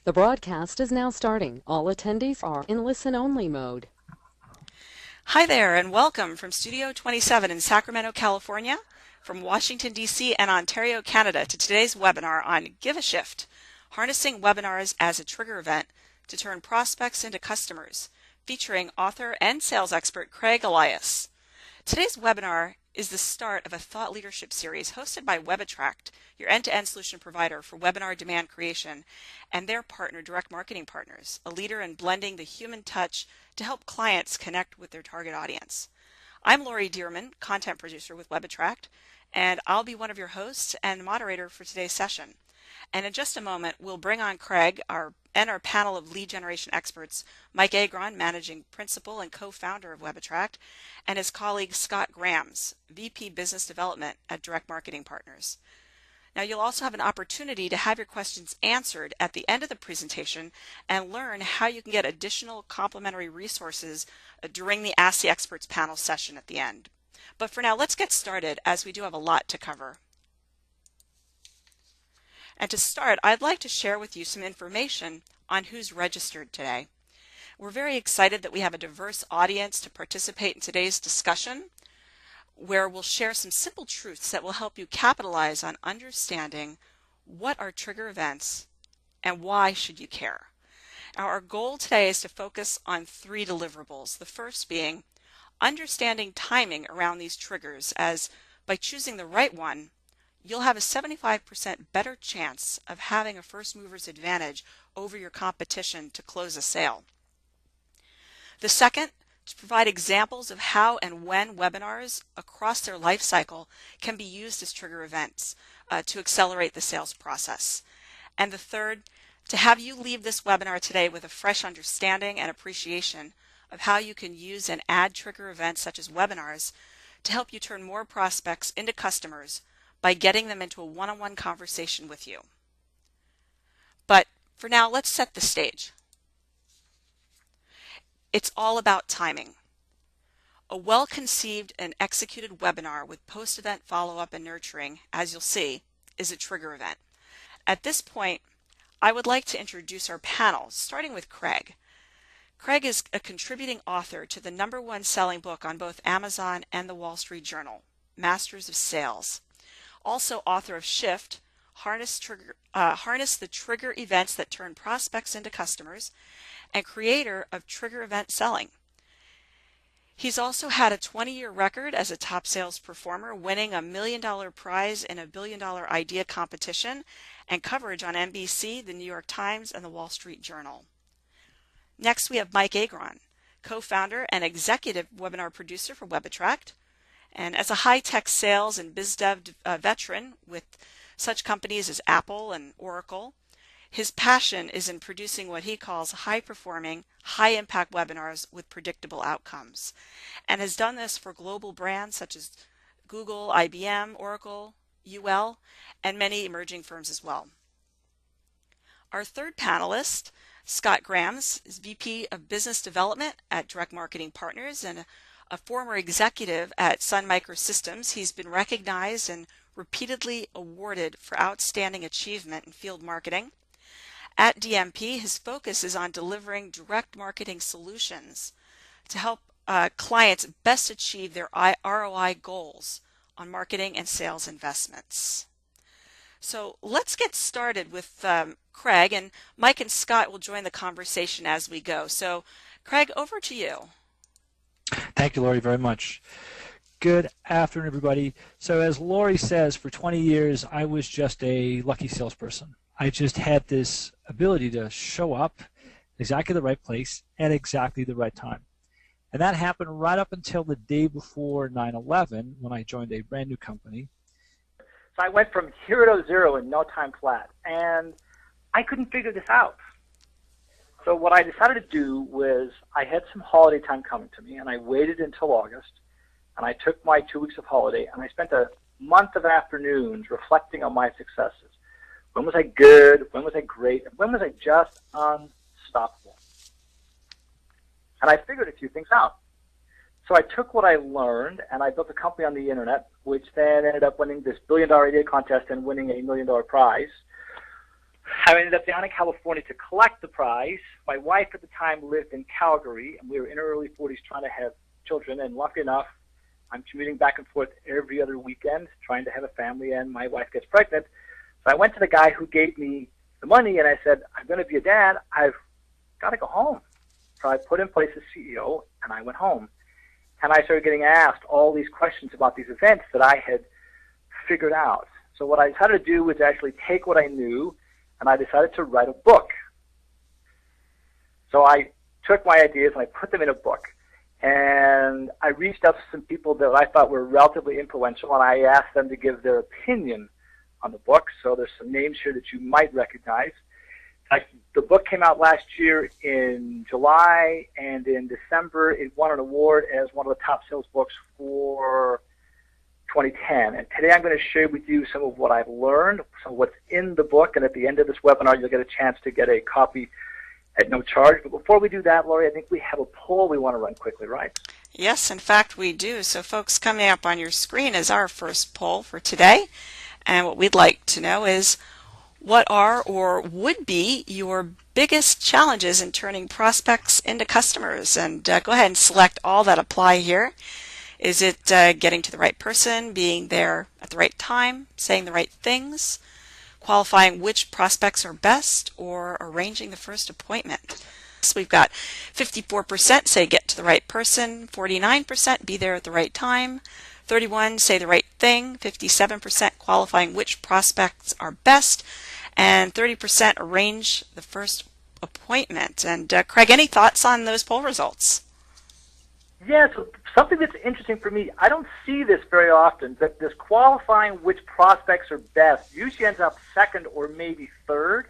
The broadcast is now starting. All attendees are in listen-only mode. Hi there, and welcome from Studio 27 in Sacramento, California, from Washington, D.C. and Ontario, Canada, to today's webinar on Give a Shift, Harnessing Webinars as a Trigger Event to Turn Prospects into Customers, featuring author and sales expert Craig Alias. Today's webinar is the start of a thought leadership series hosted by WebAttract, your end-to-end solution provider for webinar demand creation, and their partner, Direct Marketing Partners, a leader in blending the human touch to help clients connect with their target audience. I'm Lori Dearman, content producer with WebAttract, and I'll be one of your hosts and moderator for today's session. And in just a moment, we'll bring on Craig and our panel of lead generation experts, Mike Agron, managing principal and co-founder of WebAttract, and his colleague Scott Grams, VP Business Development at Direct Marketing Partners. Now, you'll also have an opportunity to have your questions answered at the end of the presentation and learn how you can get additional complimentary resources during the Ask the Experts panel session at the end. But for now, let's get started, as we do have a lot to cover. And to start, I'd like to share with you some information on who's registered today. We're very excited that we have a diverse audience to participate in today's discussion, where we'll share some simple truths that will help you capitalize on understanding what are trigger events and why should you care. Now, our goal today is to focus on 3 deliverables. The first being understanding timing around these triggers, as by choosing the right one, you'll have a 75% better chance of having a first mover's advantage over your competition to close a sale. The second, to provide examples of how and when webinars across their life cycle can be used as trigger events to accelerate the sales process. And the third, to have you leave this webinar today with a fresh understanding and appreciation of how you can use and add trigger events such as webinars to help you turn more prospects into customers by getting them into a one-on-one conversation with you. But for now, let's set the stage. It's all about timing. A well-conceived and executed webinar with post-event follow-up and nurturing, as you'll see, is a trigger event. At this point, I would like to introduce our panel, starting with Craig. Craig is a contributing author to the #1 selling book on both Amazon and the Wall Street Journal, Masters of Sales. Also author of Shift, Harness the Trigger Events that Turn Prospects into Customers, and creator of Trigger Event Selling. He's also had a 20-year record as a top sales performer, winning a $1 million prize in a $1 billion idea competition and coverage on NBC, the New York Times, and the Wall Street Journal. Next, we have Mike Agron, co-founder and executive webinar producer for WebAttract. And as a high-tech sales and biz dev veteran with such companies as Apple and Oracle, his passion is in producing what he calls high-performing, high-impact webinars with predictable outcomes, and has done this for global brands such as Google, IBM, Oracle, UL, and many emerging firms as well. Our third panelist, Scott Grams, is VP of Business Development at Direct Marketing Partners and a former executive at Sun Microsystems. He's been recognized and repeatedly awarded for outstanding achievement in field marketing. At DMP, his focus is on delivering direct marketing solutions to help clients best achieve their ROI goals on marketing and sales investments. So let's get started with Craig, and Mike and Scott will join the conversation as we go. So Craig, over to you. Thank you, Lori, very much. Good afternoon, everybody. So as Lori says, for 20 years, I was just a lucky salesperson. I just had this ability to show up exactly the right place at exactly the right time. And that happened right up until the day before 9/11 when I joined a brand new company. So I went from 0 to 0 in no time flat, and I couldn't figure this out. So what I decided to do was I had some holiday time coming to me, and I waited until August, and I took my 2 weeks of holiday, and I spent a month of afternoons reflecting on my successes. When was I good? When was I great? And when was I just unstoppable? And I figured a few things out. So I took what I learned, and I built a company on the internet, which then ended up winning this $1 billion idea contest and winning a $1 million prize. I ended up down in California to collect the prize. My wife at the time lived in Calgary, and we were in our early 40s trying to have children. And lucky enough, I'm commuting back and forth every other weekend trying to have a family, and my wife gets pregnant. So I went to the guy who gave me the money, and I said, I'm going to be a dad. I've got to go home. So I put in place a CEO, and I went home. And I started getting asked all these questions about these events that I had figured out. So what I decided to do was actually take what I knew, and I decided to write a book. So I took my ideas and I put them in a book. And I reached out to some people that I thought were relatively influential, and I asked them to give their opinion on the book. So there's some names here that you might recognize. The book came out last year in July, and in December it won an award as one of the top sales books for 2010. And today I'm going to share with you some of what I've learned, some of what's in the book, and at the end of this webinar you'll get a chance to get a copy at no charge. But before we do that, Lori, I think we have a poll we want to run quickly, right? Yes, in fact we do. So folks, coming up on your screen is our first poll for today. And what we'd like to know is, what are or would be your biggest challenges in turning prospects into customers? And go ahead and select all that apply here. Is it getting to the right person, being there at the right time, saying the right things, qualifying which prospects are best, or arranging the first appointment? So we've got 54% say get to the right person, 49% be there at the right time, 31% say the right thing, 57% qualifying which prospects are best, and 30% arrange the first appointment. And Craig, any thoughts on those poll results? Yeah, so something that's interesting for me, I don't see this very often, that this qualifying which prospects are best usually ends up second or maybe third.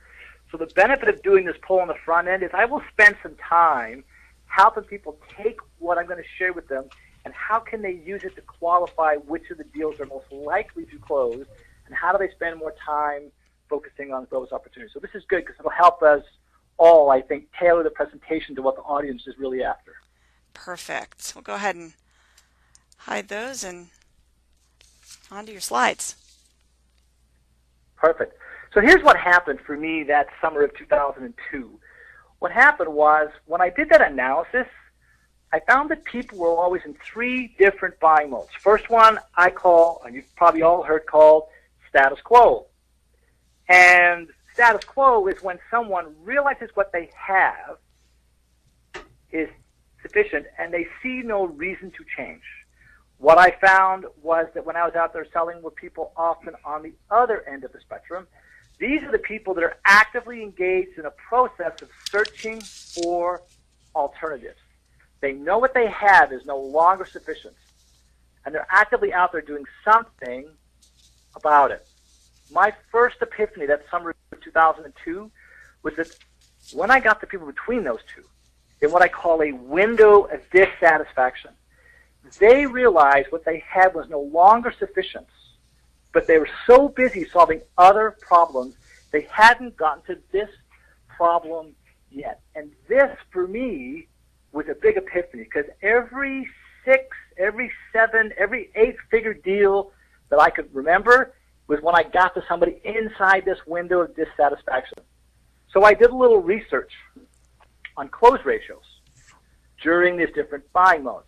So the benefit of doing this poll on the front end is I will spend some time helping people take what I'm going to share with them and how can they use it to qualify which of the deals are most likely to close, and how do they spend more time focusing on those opportunities. So this is good because it'll help us all, I think, tailor the presentation to what the audience is really after. Perfect. We'll go ahead and hide those and onto your slides. Perfect. So here's what happened for me that summer of 2002. What happened was, when I did that analysis, I found that people were always in three different buying modes. First one I call, and you've probably all heard called, status quo. And status quo is when someone realizes what they have is sufficient and they see no reason to change. What I found was that when I was out there selling with people often on the other end of the spectrum, these are the people that are actively engaged in a process of searching for alternatives. They know what they have is no longer sufficient, and they're actively out there doing something about it. My first epiphany that summer of 2002 was that when I got the people between those two, in what I call a window of dissatisfaction, they realized what they had was no longer sufficient, but they were so busy solving other problems, they hadn't gotten to this problem yet. And this, for me, was a big epiphany, because every 6, every 7, every 8-figure deal that I could remember was when I got to somebody inside this window of dissatisfaction. So I did a little research on close ratios during these different buying modes.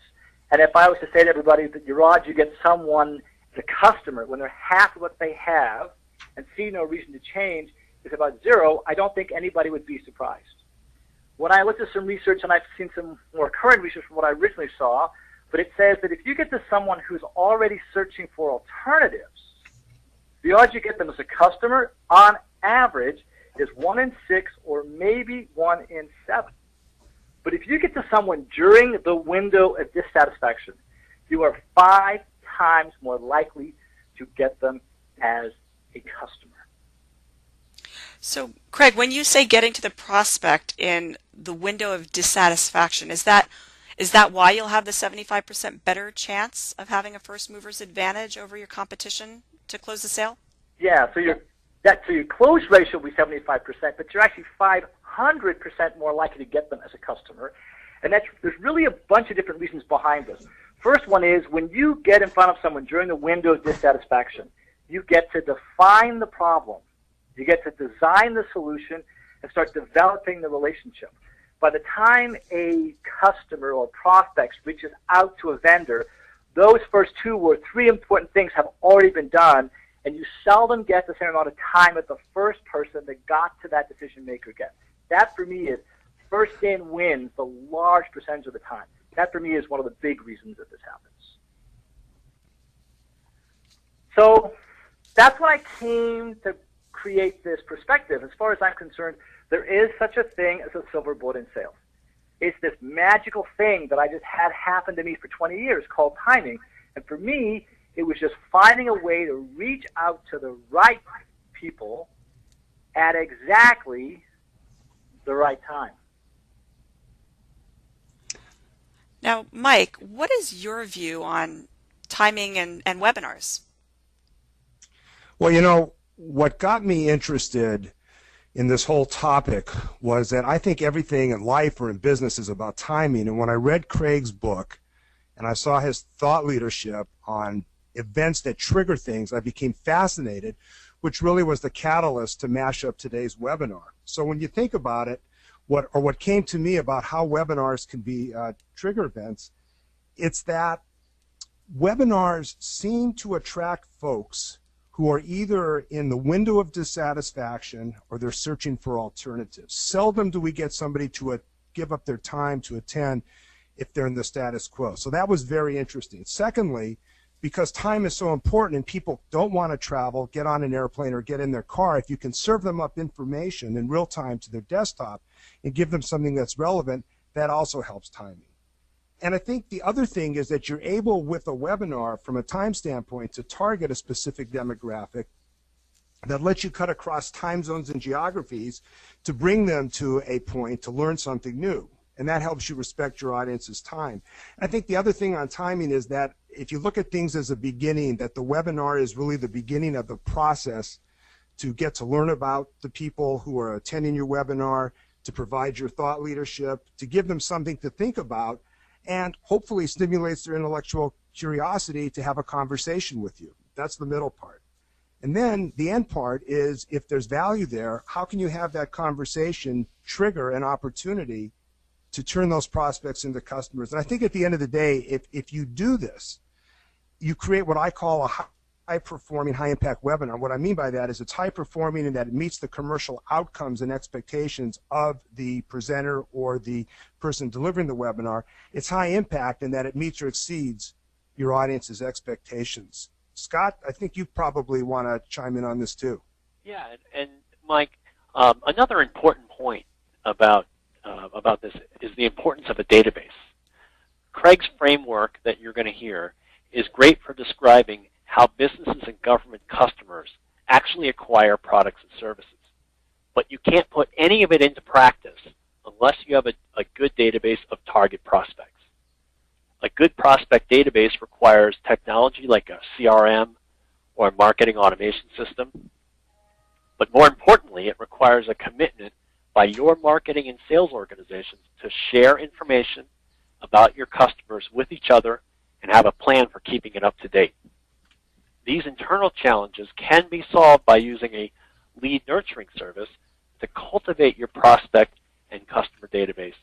And if I was to say to everybody that your odds you get someone, the customer, when they're happy with what they have and see no reason to change, is about 0, I don't think anybody would be surprised. When I looked at some research, and I've seen some more current research from what I originally saw, but it says that if you get to someone who's already searching for alternatives, the odds you get them as a customer, on average, is 1 in 6 or maybe 1 in 7. But if you get to someone during the window of dissatisfaction, you are 5 times more likely to get them as a customer. So, Craig, when you say getting to the prospect in the window of dissatisfaction, is that why you'll have the 75% better chance of having a first mover's advantage over your competition to close the sale? Yeah, so your close ratio will be 75%, but you're actually 500% more likely to get them as a customer. And there's really a bunch of different reasons behind this. First one is, when you get in front of someone during the window of dissatisfaction, you get to define the problem You get to design the solution and start developing the relationship. By the time a customer or prospect reaches out to a vendor, those first 2 or 3 important things have already been done, and you seldom get the same amount of time that the first person that got to that decision maker gets. That, for me, is first in wins the large percentage of the time. That, for me, is one of the big reasons that this happens. So that's when I came to create this perspective. As far as I'm concerned, there is such a thing as a silver bullet in sales. It's this magical thing that I just had happen to me for 20 years called timing. And for me, it was just finding a way to reach out to the right people at exactly the right time. Now, Mike, what is your view on timing and webinars? Well, what got me interested in this whole topic was that I think everything in life or in business is about timing. And when I read Craig's book and I saw his thought leadership on events that trigger things, I became fascinated, which really was the catalyst to mash up today's webinar. So when you think about it, what came to me about how webinars can be trigger events, it's that webinars seem to attract folks who are either in the window of dissatisfaction or they're searching for alternatives. Seldom do we get somebody to give up their time to attend if they're in the status quo. So that was very interesting. Secondly, because time is so important and people don't want to travel, get on an airplane or get in their car, if you can serve them up information in real time to their desktop and give them something that's relevant, that also helps timing. And I think the other thing is that you're able, with a webinar, from a time standpoint, to target a specific demographic that lets you cut across time zones and geographies to bring them to a point to learn something new. And that helps you respect your audience's time. I think the other thing on timing is that if you look at things as a beginning, that the webinar is really the beginning of the process to get to learn about the people who are attending your webinar, to provide your thought leadership, to give them something to think about, and hopefully stimulates their intellectual curiosity to have a conversation with you. That's the middle part. And then the end part is, if there's value there, how can you have that conversation trigger an opportunity to turn those prospects into customers? And I think at the end of the day, if you do this, you create what I call a high-performing, high-impact webinar. What I mean by that is it's high-performing in that it meets the commercial outcomes and expectations of the presenter or the person delivering the webinar. It's high-impact in that it meets or exceeds your audience's expectations. Scott, I think you probably want to chime in on this too. Yeah, and Mike, another important point about this is the importance of a database. Craig's framework that you're going to hear is great for describing how businesses and government customers actually acquire products and services. But you can't put any of it into practice unless you have a good database of target prospects. A good prospect database requires technology like a CRM or a marketing automation system. But more importantly, it requires a commitment by your marketing and sales organizations to share information about your customers with each other and have a plan for keeping it up to date. These internal challenges can be solved by using a lead nurturing service to cultivate your prospect and customer database,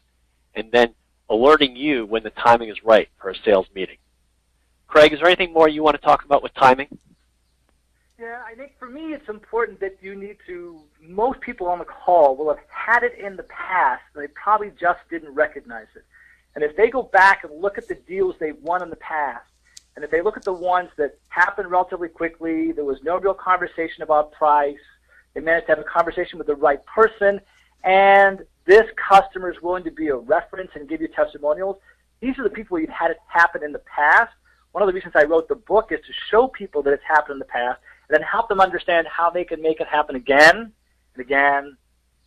and then alerting you when the timing is right for a sales meeting. Craig, is there anything more you want to talk about with timing? Yeah, I think for me it's important that you need to, most people on the call will have had it in the past, and they probably just didn't recognize it. And if they go back and look at the deals they've won in the past, and if they look at the ones that happened relatively quickly, there was no real conversation about price, they managed to have a conversation with the right person, and this customer is willing to be a reference and give you testimonials, these are the people you've had it happen in the past. One of the reasons I wrote the book is to show people that it's happened in the past, and then help them understand how they can make it happen again and again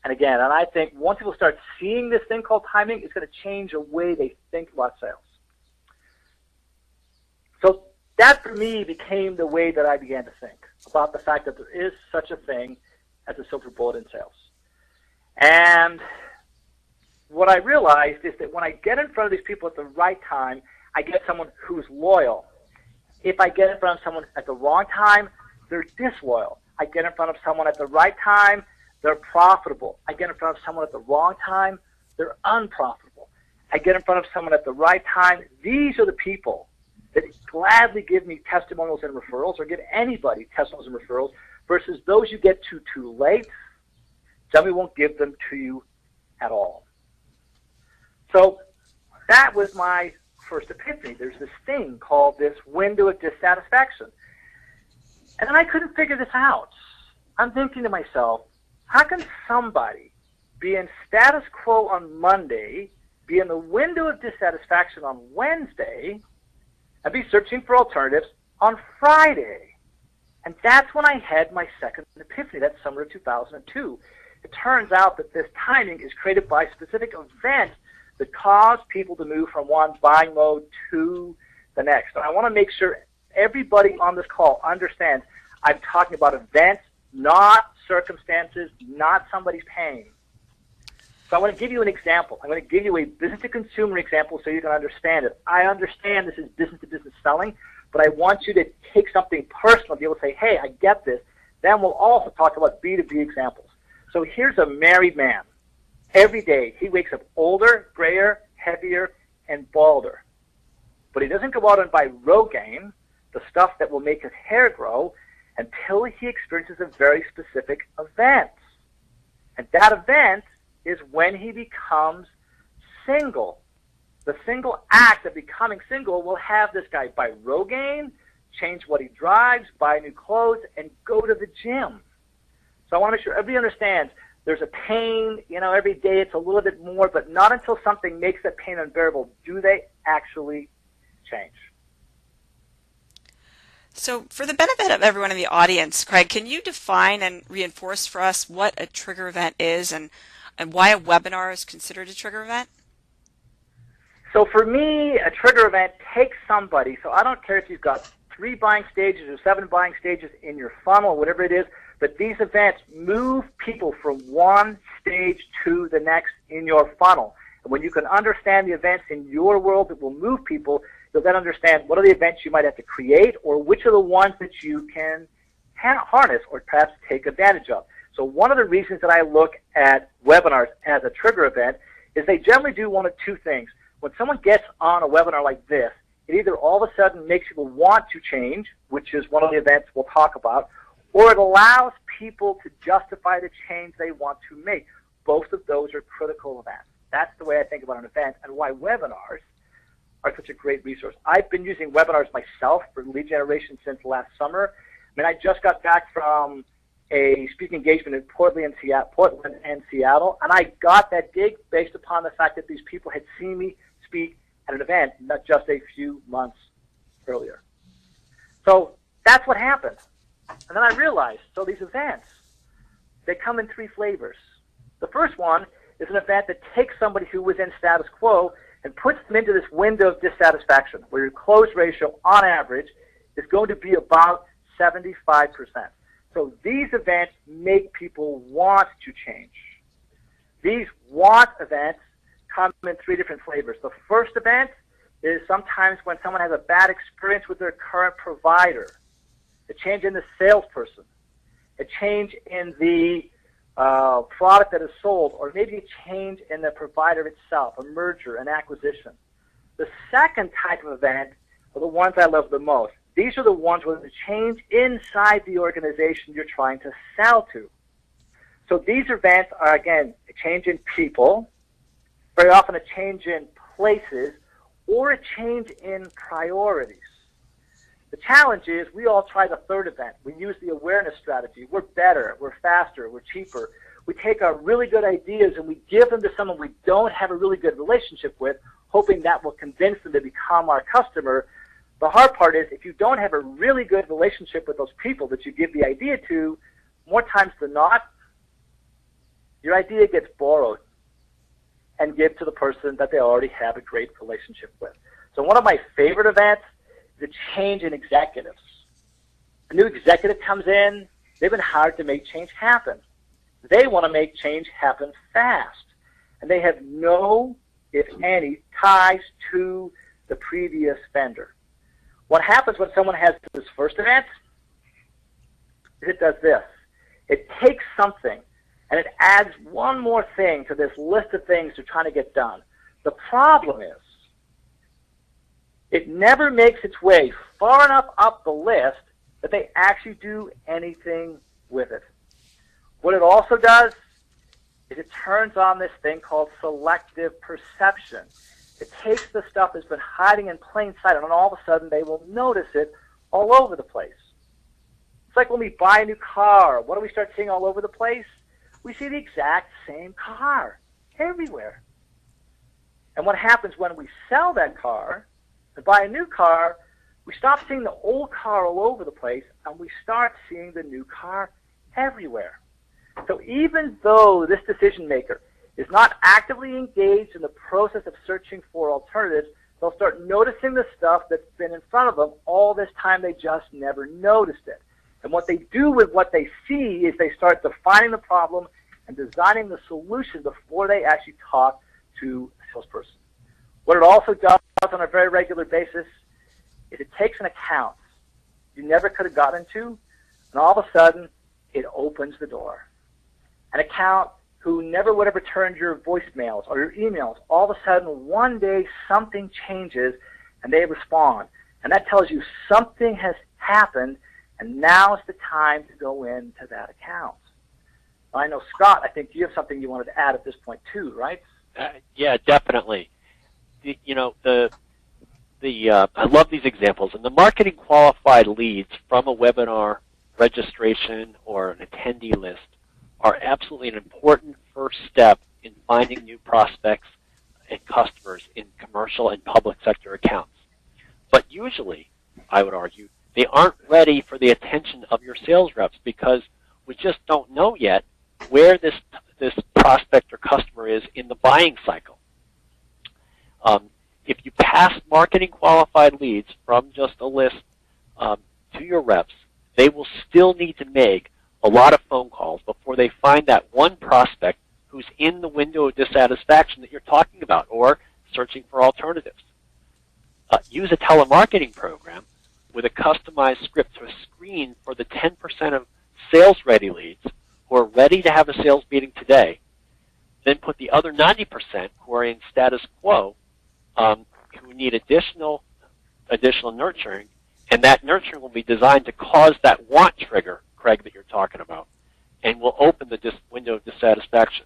and again. And I think once people start seeing this thing called timing, it's going to change the way they think about sales. So that, for me, became the way that I began to think about the fact that there is such a thing as a silver bullet in sales. And what I realized is that when I get in front of these people at the right time, I get someone who's loyal. If I get in front of someone at the wrong time, they're disloyal. I get in front of someone at the right time, they're profitable. I get in front of someone at the wrong time, they're unprofitable. I get in front of someone at the right time. These are the people that gladly give me testimonials and referrals, or give anybody testimonials and referrals, versus those you get to too late, somebody won't give them to you at all. So that was my first epiphany. There's this thing called this window of dissatisfaction. And then I couldn't figure this out. I'm thinking to myself, how can somebody be in status quo on Monday, be in the window of dissatisfaction on Wednesday, and be searching for alternatives on Friday? And that's when I had my second epiphany. That's summer of 2002. It turns out that this timing is created by specific events that cause people to move from one buying mode to the next. And I want to make sure everybody on this call understands I'm talking about events, not circumstances, not somebody's pain. So I want to give you an example. I'm going to give you a business-to-consumer example so you can understand it. I understand this is business-to-business selling, but I want you to take something personal, be able to say, hey, I get this. Then we'll also talk about B2B examples. So here's a married man. Every day he wakes up older, grayer, heavier, and balder. But he doesn't go out and buy Rogaine, the stuff that will make his hair grow, until he experiences a very specific event. And that event is when he becomes single. The single act of becoming single will have this guy buy Rogaine, change what he drives, buy new clothes, and go to the gym. So I want to make sure everybody understands there's a pain, every day it's a little bit more, but not until something makes that pain unbearable do they actually change. So for the benefit of everyone in the audience, Craig, can you define and reinforce for us what a trigger event is and why a webinar is considered a trigger event? So for me, a trigger event takes somebody, so I don't care if you've got 3 buying stages or 7 buying stages in your funnel, whatever it is, but these events move people from one stage to the next in your funnel. And when you can understand the events in your world that will move people, you'll then understand what are the events you might have to create, or which are the ones that you can harness or perhaps take advantage of. So one of the reasons that I look at webinars as a trigger event is they generally do one of 2 things. When someone gets on a webinar like this, it either all of a sudden makes people want to change, which is one of the events we'll talk about, or it allows people to justify the change they want to make. Both of those are critical events. That's the way I think about an event and why webinars are such a great resource. I've been using webinars myself for lead generation since last summer. I just got back from a speaking engagement in Portland and Seattle, and I got that gig based upon the fact that these people had seen me speak at an event not just a few months earlier. So that's what happened. And then I realized, so these events, they come in 3 flavors. The first one is an event that takes somebody who was in status quo and puts them into this window of dissatisfaction, where your close ratio, on average, is going to be about 75%. So these events make people want to change. These want events come in 3 different flavors. The first event is sometimes when someone has a bad experience with their current provider, a change in the salesperson, a change in the product that is sold, or maybe a change in the provider itself, a merger, an acquisition. The second type of event are the ones I love the most. These are the ones where there's a change inside the organization you're trying to sell to. So these events are, again, a change in people, very often a change in places, or a change in priorities. The challenge is we all try the third event. We use the awareness strategy. We're better, we're faster, we're cheaper. We take our really good ideas and we give them to someone we don't have a really good relationship with, hoping that will convince them to become our customer. The hard part is if you don't have a really good relationship with those people that you give the idea to, more times than not, your idea gets borrowed and given to the person that they already have a great relationship with. So one of my favorite events is a change in executives. A new executive comes in, they've been hired to make change happen. They want to make change happen fast. And they have no, if any, ties to the previous vendor. What happens when someone has this first event is it does this. It takes something and it adds one more thing to this list of things they're trying to get done. The problem is it never makes its way far enough up the list that they actually do anything with it. What it also does is it turns on this thing called selective perception. It takes the stuff that's been hiding in plain sight, and all of a sudden they will notice it all over the place. It's like when we buy a new car. What do we start seeing all over the place? We see the exact same car everywhere. And what happens when we sell that car and buy a new car, we stop seeing the old car all over the place, and we start seeing the new car everywhere. So even though this decision maker is not actively engaged in the process of searching for alternatives, they'll start noticing the stuff that's been in front of them all this time. They just never noticed it. And what they do with what they see is they start defining the problem and designing the solution before they actually talk to a salesperson. What it also does on a very regular basis is it takes an account you never could have gotten into, and all of a sudden it opens the door. An account who never would have returned your voicemails or your emails, all of a sudden one day something changes and they respond. And that tells you something has happened, and now's the time to go into that account. I know, Scott, I think you have something you wanted to add at this point too, right? Yeah, definitely. I love these examples. And the marketing qualified leads from a webinar registration or an attendee list are absolutely an important first step in finding new prospects and customers in commercial and public sector accounts. But usually, I would argue, they aren't ready for the attention of your sales reps because we just don't know yet where this prospect or customer is in the buying cycle. If you pass marketing qualified leads from just a list to your reps, they will still need to make a lot of phone calls before they find that one prospect who's in the window of dissatisfaction that you're talking about or searching for alternatives. Use a telemarketing program with a customized script to screen for the 10% of sales-ready leads who are ready to have a sales meeting today. Then put the other 90% who are in status quo, who need additional nurturing, and that nurturing will be designed to cause that want trigger, Craig, that you're talking about, and will open the window of dissatisfaction.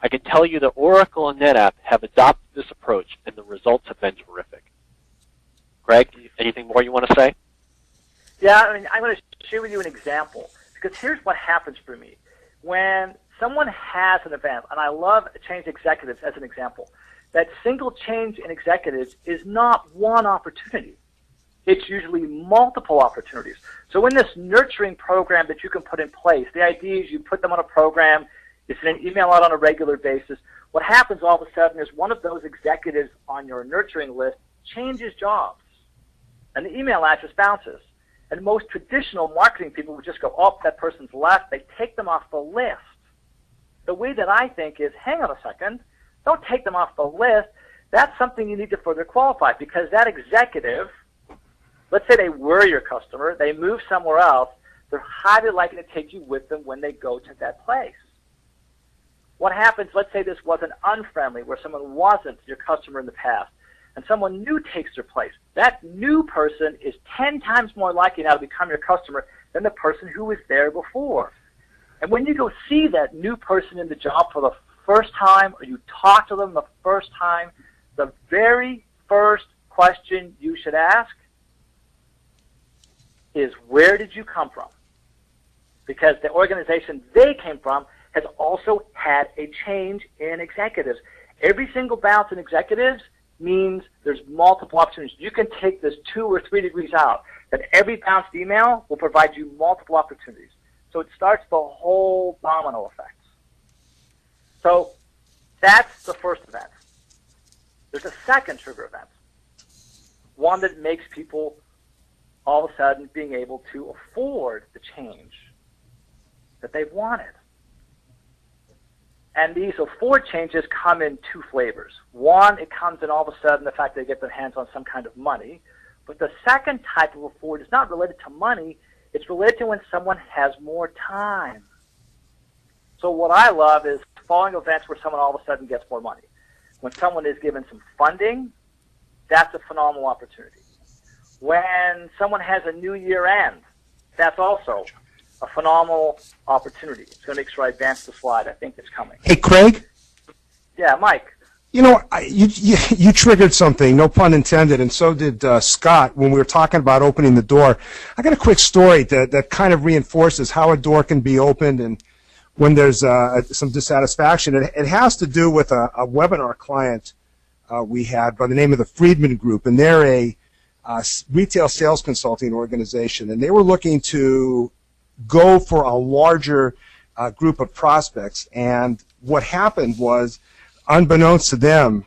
I can tell you that Oracle and NetApp have adopted this approach, and the results have been terrific. Greg, anything more you want to say? Yeah, I mean, I'm going to share with you an example, because here's what happens for me. When someone has an event, and I love change executives as an example, that single change in executives is not one opportunity. It's usually multiple opportunities. So in this nurturing program that you can put in place, the idea is you put them on a program, you send an email out on a regular basis. What happens all of a sudden is one of those executives on your nurturing list changes jobs, and the email address bounces. And most traditional marketing people would just go, oh, that person's left. They take them off the list. The way that I think is, hang on a second, don't take them off the list. That's something you need to further qualify, because that executive, let's say they were your customer, they move somewhere else, they're highly likely to take you with them when they go to that place. What happens, let's say this wasn't unfriendly, where someone wasn't your customer in the past, and someone new takes their place. That new person is 10 times more likely now to become your customer than the person who was there before. And when you go see that new person in the job for the first time, or you talk to them the first time, the very first question you should ask is, where did you come from? Because the organization they came from has also had a change in executives. Every single bounce in executives means there's multiple opportunities. You can take this 2 or 3 degrees out, that every bounced email will provide you multiple opportunities. So it starts the whole domino effect. So that's the first event. There's a second trigger event, one that makes people all of a sudden being able to afford the change that they've wanted. And these afford changes come in 2 flavors. One, it comes in all of a sudden the fact they get their hands on some kind of money. But the second type of afford is not related to money. It's related to when someone has more time. So what I love is following events where someone all of a sudden gets more money. When someone is given some funding, that's a phenomenal opportunity. When someone has a new year end, that's also a phenomenal opportunity. It's going to make sure I advance the slide. I think it's coming. Hey, Craig? Yeah, Mike. You know, you triggered something, no pun intended, and so did Scott when we were talking about opening the door. I got a quick story that kind of reinforces how a door can be opened and when there's some dissatisfaction. It has to do with a webinar client we had by the name of the Friedman Group, and they're a retail sales consulting organization, and they were looking to go for a larger group of prospects. And what happened was, unbeknownst to them,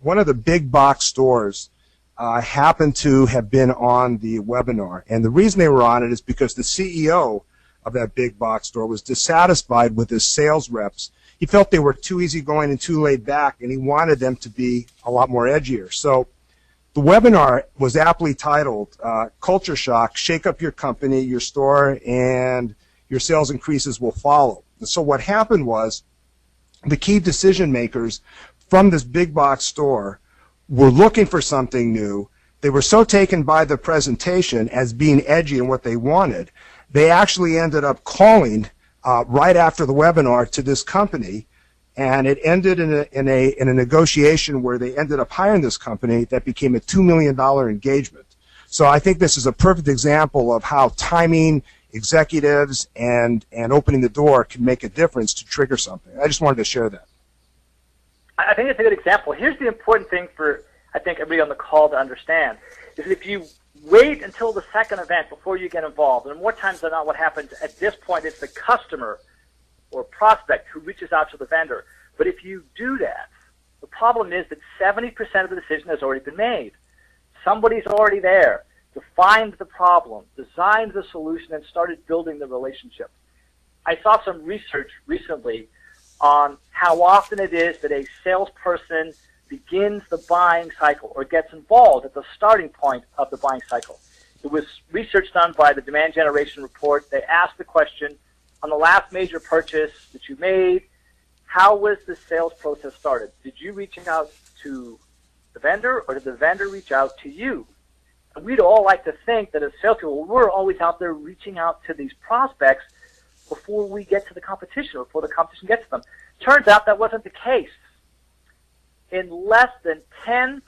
one of the big box stores happened to have been on the webinar. And the reason they were on it is because the CEO of that big box store was dissatisfied with his sales reps. He felt they were too easygoing and too laid back, and he wanted them to be a lot more edgier. So the webinar was aptly titled Culture Shock, Shake Up Your Company, Your Store, and Your Sales Increases Will Follow. And so what happened was, the key decision makers from this big box store were looking for something new. They were so taken by the presentation as being edgy and what they wanted, they actually ended up calling right after the webinar to this company, and it ended in a negotiation where they ended up hiring this company that became a $2 million engagement. So I think this is a perfect example of how timing, executives, and opening the door can make a difference to trigger something. I just wanted to share that. I think it's a good example. Here's the important thing for, I think, everybody on the call to understand, is if you wait until the second event before you get involved, and more times than not what happens at this point, it's the customer or prospect who reaches out to the vendor. But if you do that, the problem is that 70% of the decision has already been made. Somebody's already there, defined the problem, designed the solution, and started building the relationship. I saw some research recently on how often it is that a salesperson begins the buying cycle or gets involved at the starting point of the buying cycle. It was research done by the Demand Generation Report. They asked the question, on the last major purchase that you made, how was the sales process started? Did you reach out to the vendor, or did the vendor reach out to you? And we'd all like to think that as salespeople, we're always out there reaching out to these prospects before we get to the competition, or before the competition gets to them. Turns out that wasn't the case. In less than 10%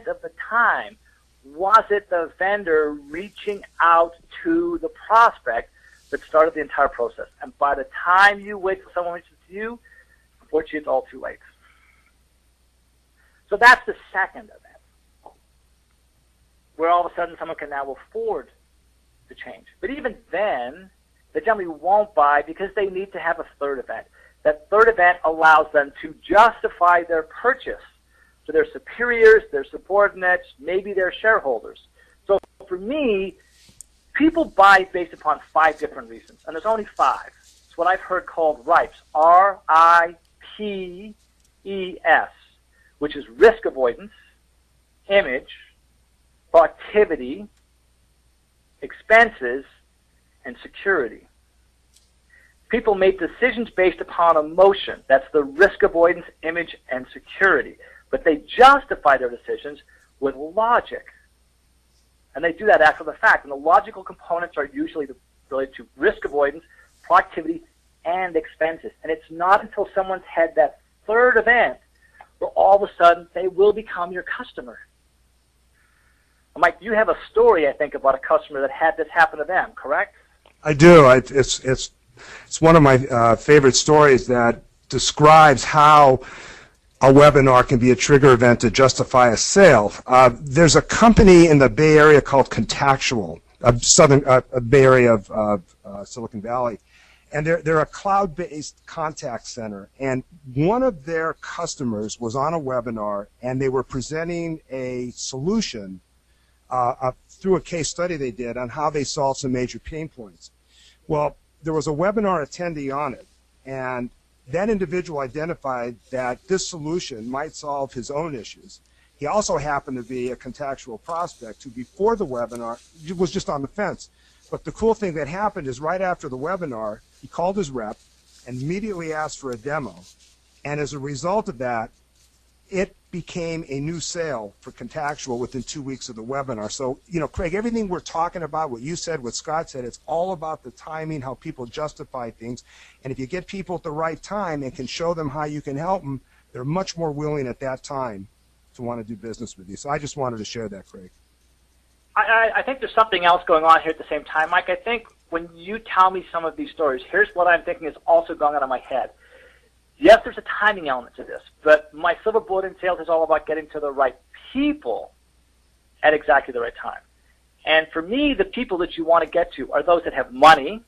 of the time was it the vendor reaching out to the prospect that started the entire process. And by the time you wait till someone reaches to you, unfortunately, it's all too late. So that's the second event, where all of a sudden someone can now afford to change. But even then, they generally won't buy because they need to have a third event. That third event allows them to justify their purchase to their superiors, their subordinates, maybe their shareholders. So for me, people buy based upon 5 different reasons, and there's only 5. It's what I've heard called RIPES, R-I-P-E-S, which is risk avoidance, image, productivity, expenses, and security. People make decisions based upon emotion. That's the risk ability, image, and security. But they justify their decisions with logic. And they do that after the fact. And the logical components are usually related to risk avoidance, productivity, and expenses. And it's not until someone's had that third event where all of a sudden they will become your customer. Mike, you have a story, I think, about a customer that had this happen to them, correct? I do. It's one of my favorite stories that describes how a webinar can be a trigger event to justify a sale. There's a company in the Bay Area called Contactual, a Bay Area of Silicon Valley, and they're a cloud-based contact center. And one of their customers was on a webinar, and they were presenting a solution through a case study they did on how they solved some major pain points. Well, there was a webinar attendee on it, and that individual identified that this solution might solve his own issues. He also happened to be a contactual prospect who, before the webinar, was just on the fence. But the cool thing that happened is right after the webinar, he called his rep, and immediately asked for a demo. And as a result of that, it became a new sale for Contactual within 2 weeks of the webinar. So, Craig, everything we're talking about, what you said, what Scott said, it's all about the timing, how people justify things. And if you get people at the right time and can show them how you can help them, they're much more willing at that time to want to do business with you. So I just wanted to share that, Craig. I think there's something else going on here at the same time, Mike. I think when you tell me some of these stories, here's what I'm thinking is also going on in my head. Yes, there's a timing element to this, but my silver bullet in sales is all about getting to the right people at exactly the right time. And for me, the people that you want to get to are those that have money,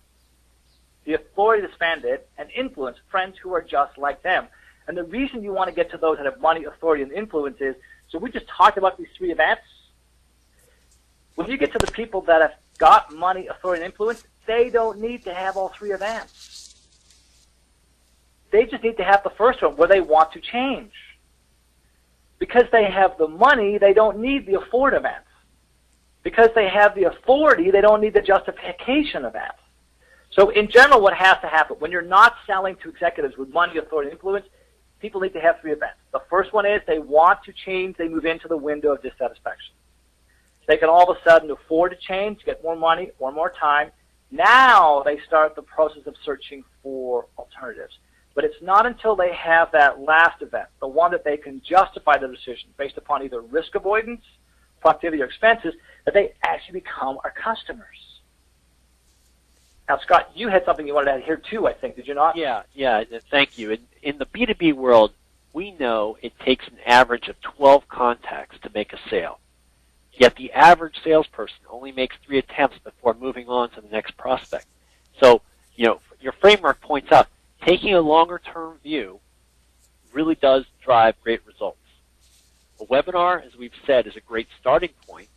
the authority to spend it, and influence, friends who are just like them. And the reason you want to get to those that have money, authority, and influence is, so we just talked about these three events. When you get to the people that have got money, authority, and influence, they don't need to have all three events. They just need to have the first one where they want to change. Because they have the money, they don't need the afford event. Because they have the authority, they don't need the justification event. So in general, what has to happen, when you're not selling to executives with money, authority, and influence, people need to have three events. The first one is they want to change, they move into the window of dissatisfaction. They can all of a sudden afford to change, get more money or more time. Now they start the process of searching for alternatives. But it's not until they have that last event, the one that they can justify the decision based upon either risk avoidance, productivity, or expenses, that they actually become our customers. Now, Scott, you had something you wanted to add here too, I think, did you not? Yeah, thank you. In the B2B world, we know it takes an average of 12 contacts to make a sale. Yet the average salesperson only makes 3 attempts before moving on to the next prospect. So, your framework points out, taking a longer-term view really does drive great results. A webinar, as we've said, is a great starting point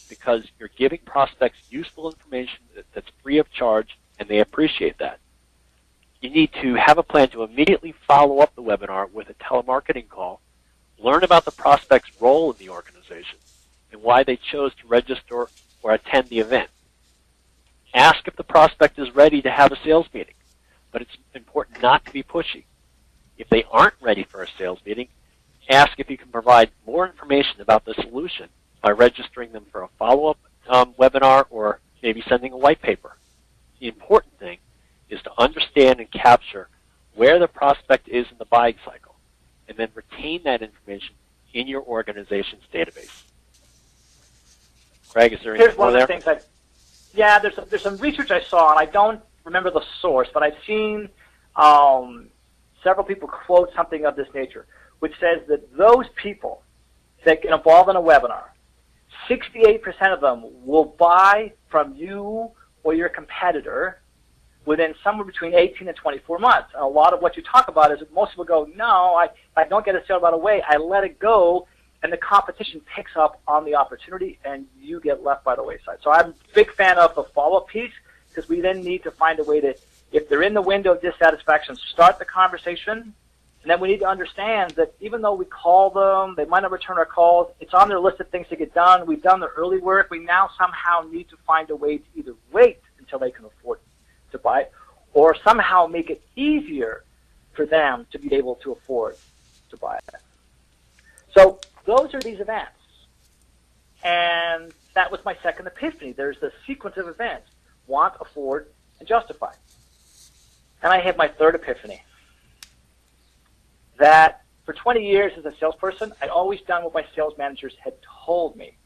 because you're giving prospects useful information that's free of charge, and they appreciate that. You need to have a plan to immediately follow up the webinar with a telemarketing call, learn about the prospect's role in the organization, and why they chose to register or attend the event. Ask if the prospect is ready to have a sales meeting, but it's important not to be pushy. If they aren't ready for a sales meeting, ask if you can provide more information about the solution by registering them for a follow-up webinar or maybe sending a white paper. The important thing is to understand and capture where the prospect is in the buying cycle and then retain that information in your organization's database. Craig, is there anything more there? Here's one of the things there's some research I saw, and I don't remember the source, but I've seen several people quote something of this nature, which says that those people that get involved in a webinar, 68% of them will buy from you or your competitor within somewhere between 18 and 24 months. And a lot of what you talk about is that most people go, no, if I don't get a sale right away, I let it go, and the competition picks up on the opportunity, and you get left by the wayside. So I'm a big fan of the follow-up piece, because we then need to find a way to, if they're in the window of dissatisfaction, start the conversation, and then we need to understand that even though we call them, they might not return our calls, it's on their list of things to get done, we've done the early work, we now somehow need to find a way to either wait until they can afford to buy it, or somehow make it easier for them to be able to afford to buy it. So those are these events. And that was my second epiphany. There's the sequence of events: want, afford, and justify. And I had my third epiphany. That for 20 years as a salesperson, I'd always done what my sales managers had told me.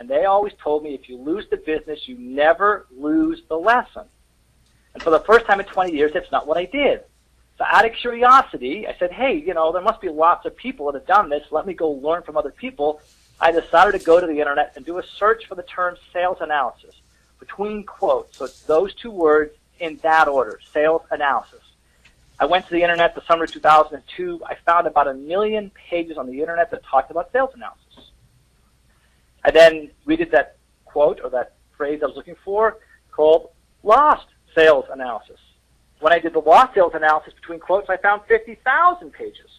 And they always told me, if you lose the business, you never lose the lesson. And for the first time in 20 years, that's not what I did. So out of curiosity, I said, hey, there must be lots of people that have done this. Let me go learn from other people. I decided to go to the internet and do a search for the term sales analysis between quotes. So it's those two words in that order, sales analysis. I went to the internet the summer of 2002. I found about 1 million pages on the internet that talked about sales analysis. I then redid that quote, or that phrase I was looking for, called lost sales analysis. When I did the lost sales analysis between quotes, I found 50,000 pages.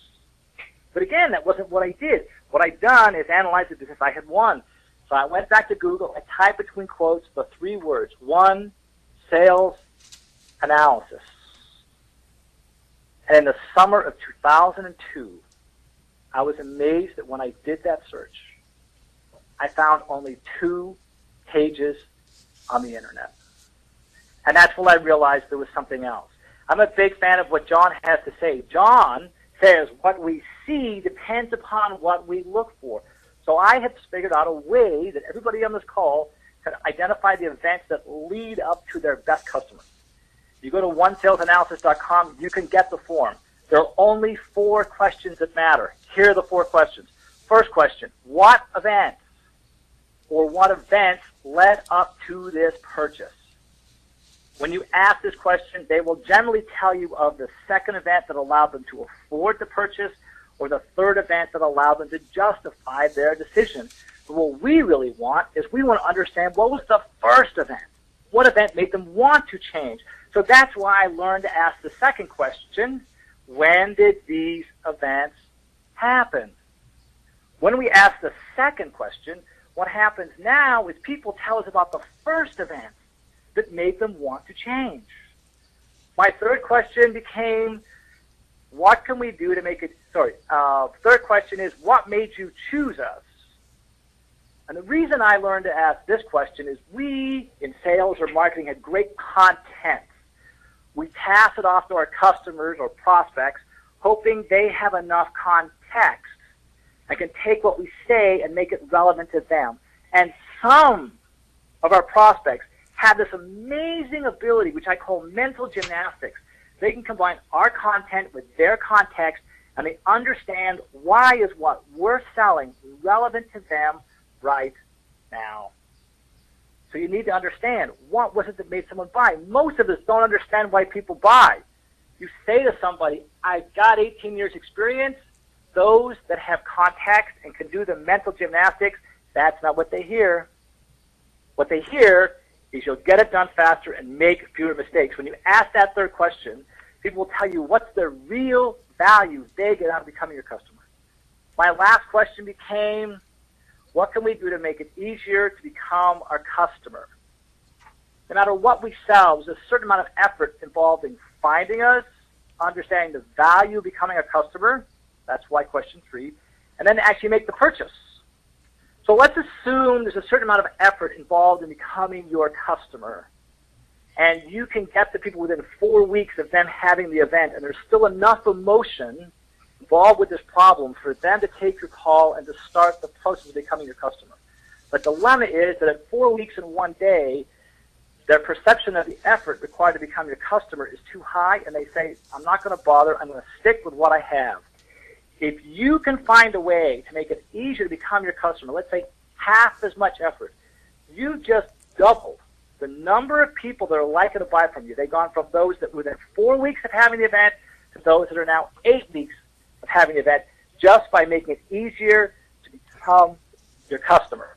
But again, that wasn't what I did. What I'd done is analyze the business I had won. So I went back to Google, I typed between quotes the 3 words, 1, sales analysis. And in the summer of 2002, I was amazed that when I did that search, I found only 2 pages on the internet. And that's when I realized there was something else. I'm a big fan of what John has to say. John says what we see depends upon what we look for. So I have figured out a way that everybody on this call can identify the events that lead up to their best customers. You go to onesalesanalysis.com, you can get the form. There are only 4 questions that matter. Here are the 4 questions. First question, what events or what events led up to this purchase? When you ask this question, they will generally tell you of the second event that allowed them to afford the purchase or the third event that allowed them to justify their decision. But what we really want is we want to understand what was the first event. What event made them want to change? So that's why I learned to ask the second question, when did these events happen? When we ask the second question, what happens now is people tell us about the first event that made them want to change. My third question became, what can we do to make it, third question is, what made you choose us? And the reason I learned to ask this question is we, in sales or marketing, had great content. We pass it off to our customers or prospects, hoping they have enough context and can take what we say and make it relevant to them. And some of our prospects have this amazing ability, which I call mental gymnastics. They can combine our content with their context, and they understand why is what we're selling relevant to them right now. So you need to understand, what was it that made someone buy? Most of us don't understand why people buy. You say to somebody, I've got 18 years experience. Those that have context and can do the mental gymnastics, that's not what they hear. What they hear is you'll get it done faster and make fewer mistakes. When you ask that third question, people will tell you what's the real value they get out of becoming your customer. My last question became, what can we do to make it easier to become our customer? No matter what we sell, there's a certain amount of effort involved in finding us, understanding the value of becoming a customer. That's why question 3. And then actually make the purchase. So let's assume there's a certain amount of effort involved in becoming your customer. And you can get the people within 4 weeks of them having the event, and there's still enough emotion involved with this problem for them to take your call and to start the process of becoming your customer. The dilemma is that at 4 weeks and 1 day, their perception of the effort required to become your customer is too high, and they say, I'm not going to bother, I'm going to stick with what I have. If you can find a way to make it easier to become your customer, let's say half as much effort, you just doubled the number of people that are likely to buy from you. They've gone from those that within 4 weeks of having the event to those that are now 8 weeks of having the event, just by making it easier to become your customer.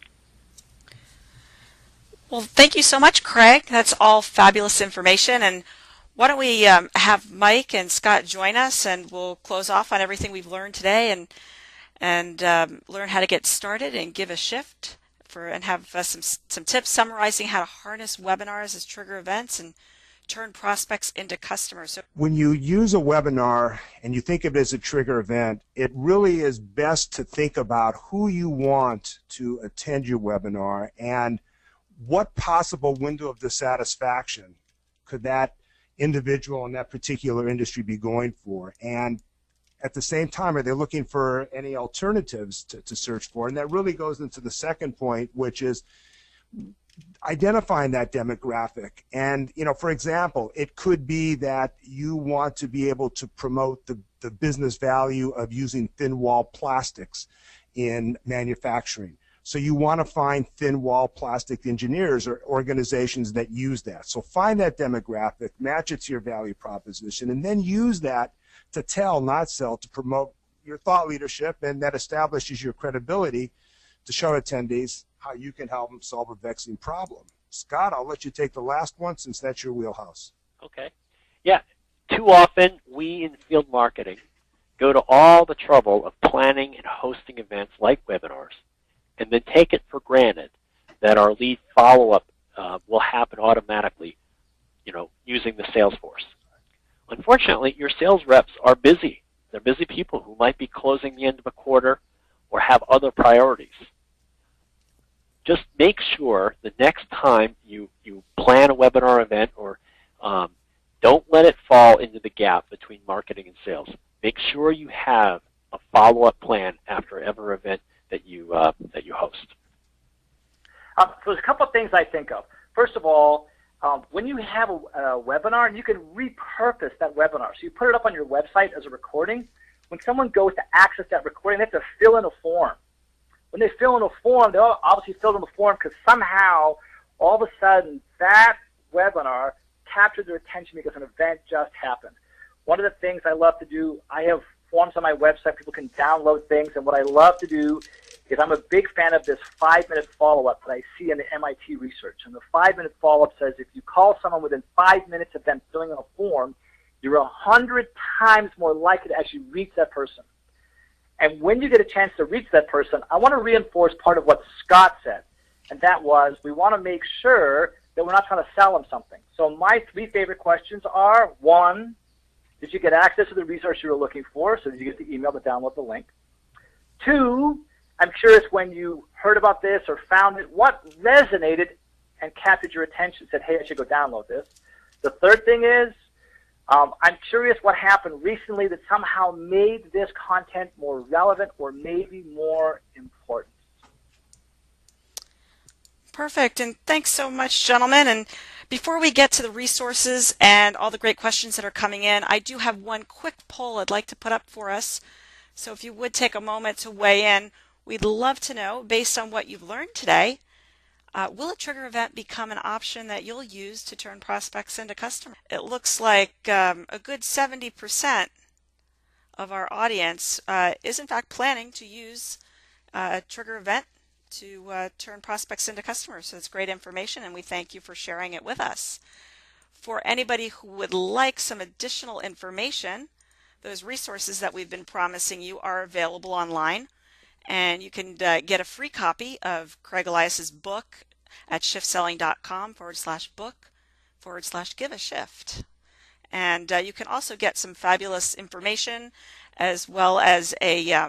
Well, thank you so much, Craig. That's all fabulous information. And why don't we have Mike and Scott join us, and we'll close off on everything we've learned today and learn how to get started and give a shift and have some tips summarizing how to harness webinars as trigger events and turn prospects into customers. So when you use a webinar and you think of it as a trigger event, it really is best to think about who you want to attend your webinar and what possible window of dissatisfaction could that individual in that particular industry be going for, and at the same time, are they looking for any alternatives to search for? And that really goes into the second point, which is identifying that demographic. And, for example, it could be that you want to be able to promote the business value of using thin wall plastics in manufacturing. So you want to find thin wall plastic engineers or organizations that use that. So find that demographic, match it to your value proposition, and then use that to tell, not sell, to promote your thought leadership, and that establishes your credibility to show attendees how you can help them solve a vexing problem. Scott, I'll let you take the last one since that's your wheelhouse. Okay. Yeah. Too often, we in field marketing go to all the trouble of planning and hosting events like webinars, and then take it for granted that our lead follow-up will happen automatically, using the Salesforce. Unfortunately, your sales reps are busy. They're busy people who might be closing the end of a quarter or have other priorities. Just make sure the next time you plan a webinar event, or don't let it fall into the gap between marketing and sales. Make sure you have a follow-up plan after every event that you host. So there's a couple of things I think of. First of all, when you have a webinar, you can repurpose that webinar. So you put it up on your website as a recording. When someone goes to access that recording, they have to fill in a form. When they fill in a form, they'll obviously fill in the form because somehow, all of a sudden, that webinar captured their attention because an event just happened. One of the things I love to do, I have forms on my website. People can download things, and what I love to do is I'm a big fan of this 5-minute follow-up that I see in the MIT research. And the 5-minute follow-up says if you call someone within 5 minutes of them filling in a form, you're 100 times more likely to actually reach that person. And when you get a chance to reach that person, I want to reinforce part of what Scott said, and that was we want to make sure that we're not trying to sell them something. So my 3 favorite questions are, 1, did you get access to the resource you were looking for? So did you get the email to download the link? 2, I'm curious when you heard about this or found it, what resonated and captured your attention, said, hey, I should go download this. The third thing is, I'm curious what happened recently that somehow made this content more relevant or maybe more important. Perfect, and thanks so much, gentlemen. And before we get to the resources and all the great questions that are coming in, I do have one quick poll I'd like to put up for us. So if you would take a moment to weigh in, we'd love to know, based on what you've learned today, will a trigger event become an option that you'll use to turn prospects into customers? It looks like a good 70% of our audience is in fact planning to use a trigger event to turn prospects into customers. So it's great information, and we thank you for sharing it with us. For anybody who would like some additional information, those resources that we've been promising you are available online. And you can get a free copy of Craig Elias's book at shiftselling.com/book/give-a-shift. And you can also get some fabulous information as well as a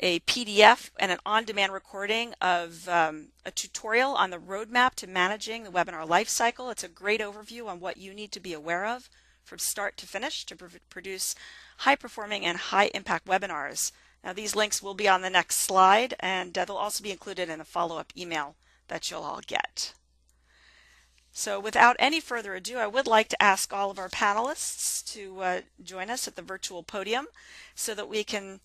PDF and an on-demand recording of a tutorial on the roadmap to managing the webinar lifecycle. It's a great overview on what you need to be aware of from start to finish to produce high-performing and high-impact webinars. Now, these links will be on the next slide, and they'll also be included in a follow-up email that you'll all get. So without any further ado, I would like to ask all of our panelists to join us at the virtual podium so that we can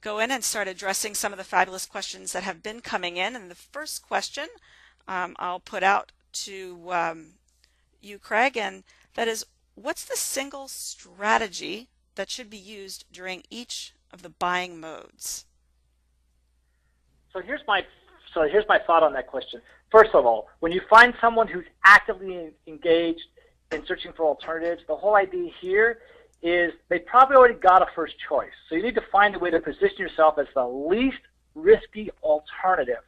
go in and start addressing some of the fabulous questions that have been coming in. And the first question I'll put out to you, Craig, and that is, what's the single strategy that should be used during each of the buying modes? So here's my thought on that question. First of all, when you find someone who's actively engaged in searching for alternatives, the whole idea here is they probably already got a first choice. So you need to find a way to position yourself as the least risky alternative.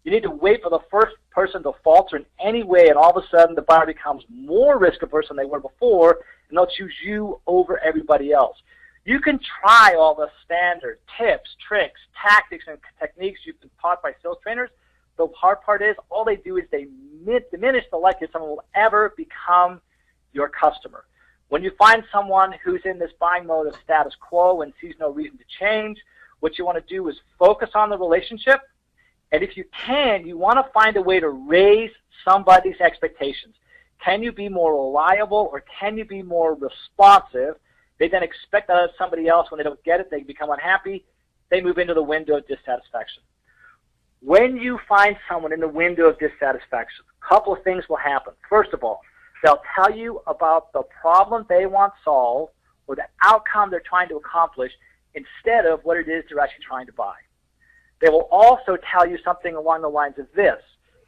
You need to wait for the first person to falter in any way, and all of a sudden the buyer becomes more risk-averse than they were before, and they'll choose you over everybody else. You can try all the standard tips, tricks, tactics, and techniques you've been taught by sales trainers. The hard part is all they do is they diminish the likelihood someone will ever become your customer. When you find someone who's in this buying mode of status quo and sees no reason to change, what you want to do is focus on the relationship. And if you can, you want to find a way to raise somebody's expectations. Can you be more reliable, or can you be more responsive? They then expect that of somebody else. When they don't get it, they become unhappy. They move into the window of dissatisfaction. When you find someone in the window of dissatisfaction, a couple of things will happen. First of all, they'll tell you about the problem they want solved or the outcome they're trying to accomplish instead of what it is they're actually trying to buy. They will also tell you something along the lines of this.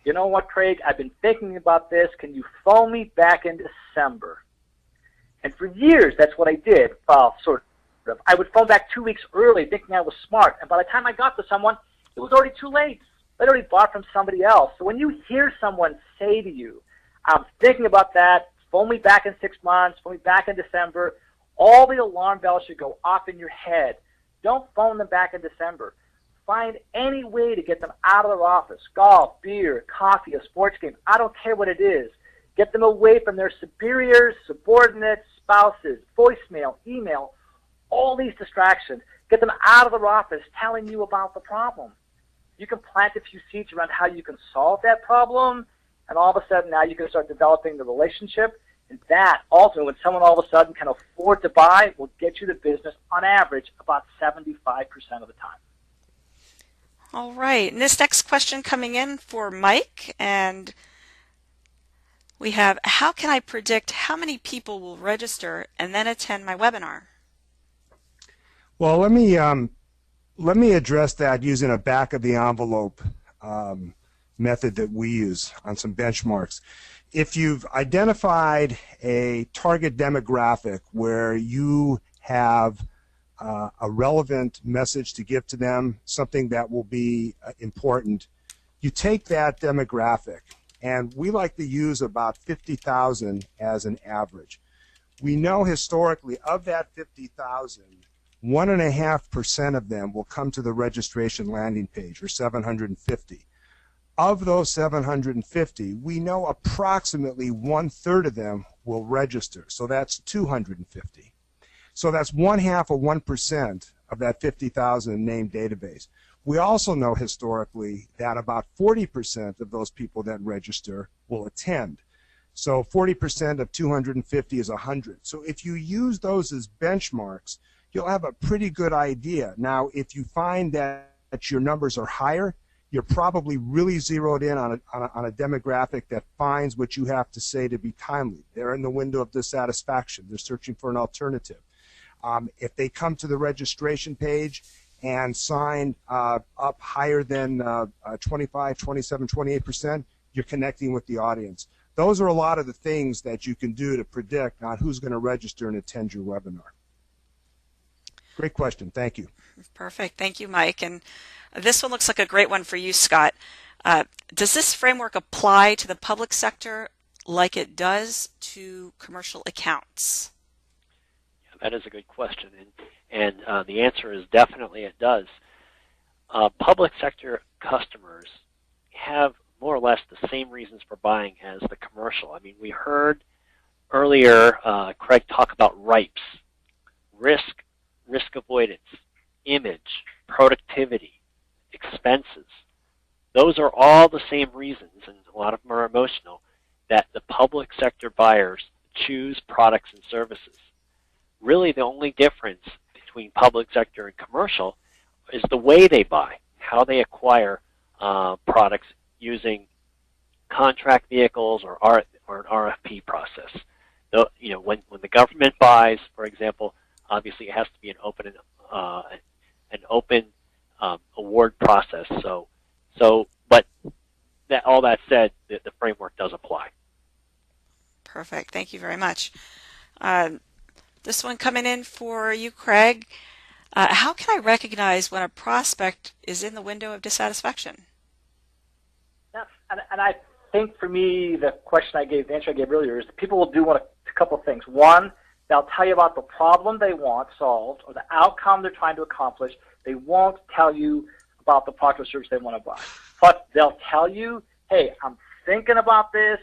You know what, Craig, I've been thinking about this. Can you phone me back in December? And for years, that's what I did. Sort of. I would phone back 2 weeks early thinking I was smart. And by the time I got to someone, it was already too late. They'd already bought from somebody else. So when you hear someone say to you, I'm thinking about that, phone me back in 6 months, phone me back in December. All the alarm bells should go off in your head. Don't phone them back in December. Find any way to get them out of their office. Golf, beer, coffee, a sports game. I don't care what it is. Get them away from their superiors, subordinates, spouses, voicemail, email, all these distractions. Get them out of their office telling you about the problem. You can plant a few seeds around how you can solve that problem, and all of a sudden now you can start developing the relationship. And that, also, when someone all of a sudden can afford to buy, will get you the business, on average, about 75% of the time. All right. And this next question coming in for Mike, and we have, how can I predict how many people will register and then attend my webinar? Well, let me address that using a back-of-the-envelope method that we use on some benchmarks. If you've identified a target demographic where you have a relevant message to give to them, something that will be important, you take that demographic, and we like to use about 50,000 as an average. We know historically of that 50,000, 1.5% of them will come to the registration landing page, or 750. Of those 750, we know approximately 1/3 of them will register, so that's 250. So that's 1/2 of 1% of that 50,000 named database. We also know historically that about 40% of those people that register will attend. So 40% of 250 is 100. So if you use those as benchmarks, you'll have a pretty good idea. Now, if you find that your numbers are higher, you're probably really zeroed in on a demographic that finds what you have to say to be timely. They're in the window of dissatisfaction. They're searching for an alternative. If they come to the registration page and sign up higher than 25, 27, 28%, you're connecting with the audience. Those are a lot of the things that you can do to predict on who's going to register and attend your webinar. Great question. Thank you. Perfect. Thank you, Mike. And this one looks like a great one for you, Scott. Does this framework apply to the public sector like it does to commercial accounts? Yeah, that is a good question, and the answer is definitely it does. Public sector customers have more or less the same reasons for buying as the commercial. I mean, we heard earlier Craig talk about RIPES, risk avoidance, image, productivity, expenses. Those are all the same reasons, and a lot of them are emotional, that the public sector buyers choose products and services. Really, the only difference between public sector and commercial is the way they buy, how they acquire products using contract vehicles or an RFP process. When the government buys, for example, obviously it has to be an open award process. But all that said, the framework does apply. Perfect. Thank you very much. This one coming in for you, Craig. How can I recognize when a prospect is in the window of dissatisfaction? Yes, and I think for me, the answer I gave earlier is people will do a couple of things. One, they'll tell you about the problem they want solved or the outcome they're trying to accomplish. They won't tell you about the product or service they want to buy. But they'll tell you, hey, I'm thinking about this,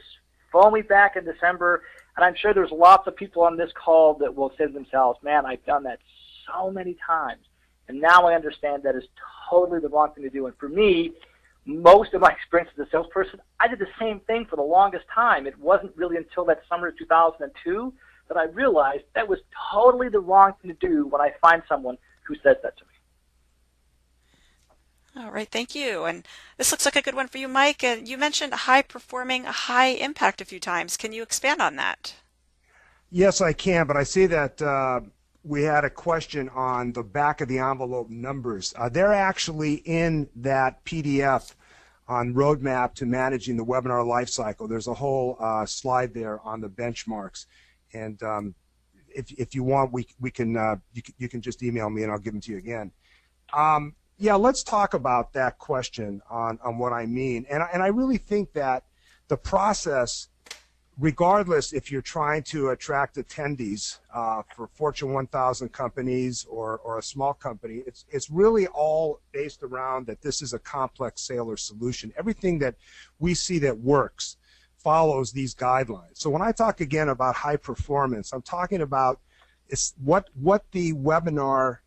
phone me back in December. And I'm sure there's lots of people on this call that will say to themselves, man, I've done that so many times. And now I understand that is totally the wrong thing to do. And for me, most of my experience as a salesperson, I did the same thing for the longest time. It wasn't really until that summer of 2002 that I realized that was totally the wrong thing to do when I find someone who says that to me. All right, thank you. And this looks like a good one for you, Mike. You mentioned high-performing, high-impact a few times. Can you expand on that? Yes, I can, but I see that we had a question on the back of the envelope numbers. They're actually in that PDF on Roadmap to Managing the Webinar Lifecycle. There's a whole slide there on the benchmarks. And if you want, you can just email me and I'll give them to you again. Yeah, let's talk about that question on what I mean. And I really think that the process regardless if you're trying to attract attendees for Fortune 1000 companies or a small company, it's really all based around that this is a complex sale or solution. Everything that we see that works follows these guidelines. So when I talk again about high performance, I'm talking about what the webinar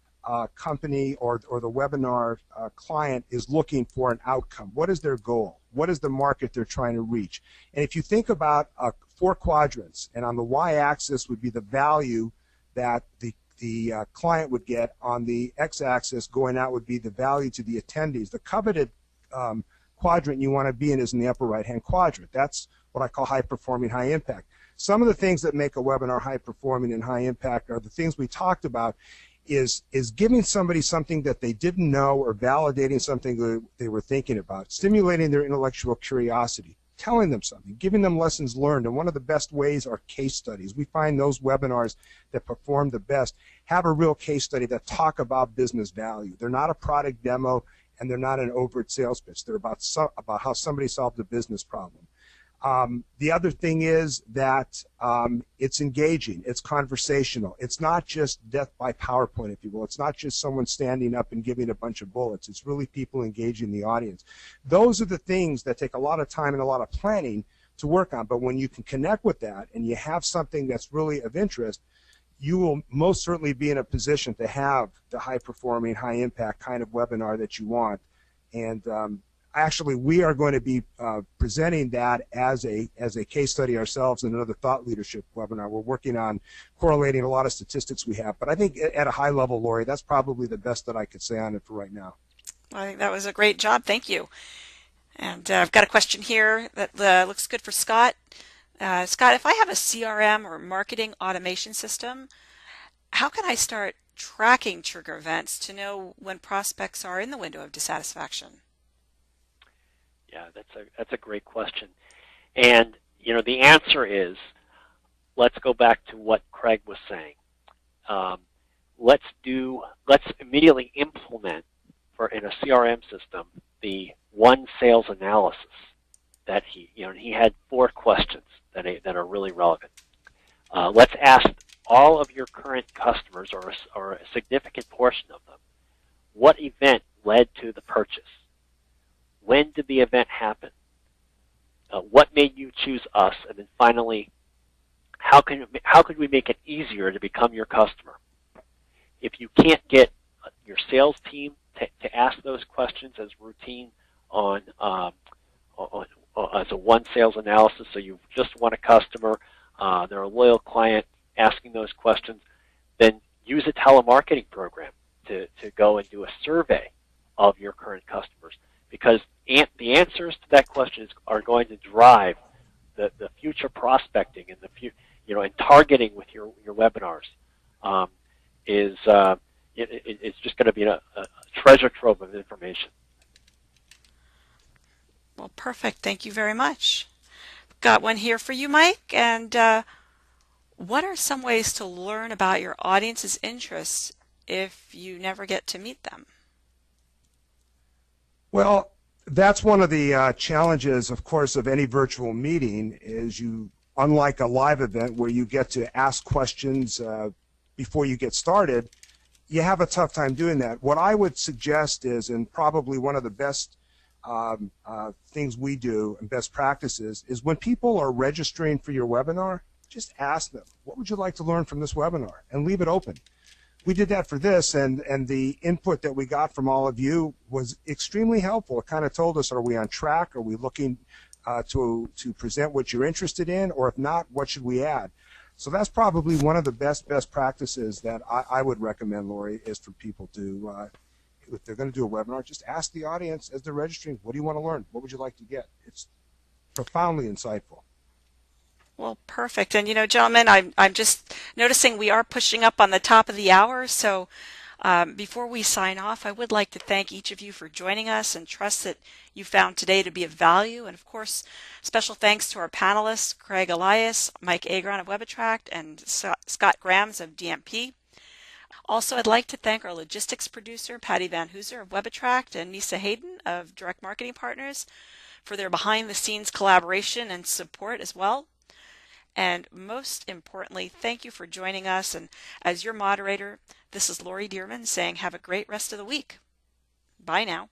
company or the webinar client is looking for an outcome. What is their goal? What is the market they're trying to reach? And if you think about 4 quadrants, and on the y-axis would be the value that the client would get, on the x-axis going out would be the value to the attendees. The coveted quadrant you want to be in is in the upper right-hand quadrant. That's what I call high-performing, high-impact. Some of the things that make a webinar high-performing and high-impact are the things we talked about, is giving somebody something that they didn't know or validating something that they were thinking about, stimulating their intellectual curiosity, telling them something, giving them lessons learned. And one of the best ways are case studies. We find those webinars that perform the best have a real case study that talk about business value. They're not a product demo, and they're not an overt sales pitch. They're about how somebody solved a business problem. The other thing is that it's engaging, it's conversational. It's not just death by PowerPoint, if you will. It's not just someone standing up and giving a bunch of bullets. It's really people engaging the audience. Those are the things that take a lot of time and a lot of planning to work on. But when you can connect with that and you have something that's really of interest, you will most certainly be in a position to have the high-performing, high-impact kind of webinar that you want. And actually, we are going to be presenting that as a case study ourselves in another thought leadership webinar. We're working on correlating a lot of statistics we have. But I think at a high level, Lori, that's probably the best that I could say on it for right now. Well, I think that was a great job. Thank you. And I've got a question here that looks good for Scott. Scott, if I have a CRM or marketing automation system, how can I start tracking trigger events to know when prospects are in the window of dissatisfaction? Yeah, that's a great question. And the answer is, let's go back to what Craig was saying. Let's immediately implement in a CRM system the one sales analysis that he had 4 questions that are really relevant. Let's ask all of your current customers, or a significant portion of them, what event led to the purchase? When did the event happen? What made you choose us? And then finally, how could we make it easier to become your customer? If you can't get your sales team to ask those questions as routine as a one sales analysis, so you just want a customer, they're a loyal client, asking those questions, then use a telemarketing program to go and do a survey of your current customers, because the answers to that question are going to drive the future prospecting and and targeting with your webinars. It's just going to be a treasure trove of information. Well, perfect. Thank you very much. Got one here for you, Mike. And what are some ways to learn about your audience's interests if you never get to meet them? Well, that's one of the challenges, of course, of any virtual meeting is unlike a live event where you get to ask questions before you get started, you have a tough time doing that. What I would suggest is, and probably one of the best things we do and best practices, is when people are registering for your webinar, just ask them, what would you like to learn from this webinar? And leave it open. We did that for this, and the input that we got from all of you was extremely helpful. It kind of told us, are we on track? Are we looking to present what you're interested in? Or if not, what should we add? So that's probably one of the best practices that I would recommend, Lori, is for people to, if they're going to do a webinar, just ask the audience as they're registering, what do you want to learn? What would you like to get? It's profoundly insightful. Well, perfect. And, gentlemen, I'm just noticing we are pushing up on the top of the hour. So before we sign off, I would like to thank each of you for joining us and trust that you found today to be of value. And, of course, special thanks to our panelists, Craig Alias, Mike Agron of WebAttract, and Scott Grams of DMP. Also, I'd like to thank our logistics producer, Patty Van Hooser of WebAttract, and Nisa Hayden of Direct Marketing Partners for their behind-the-scenes collaboration and support as well. And most importantly, thank you for joining us. And as your moderator, this is Lori Dearman saying have a great rest of the week. Bye now.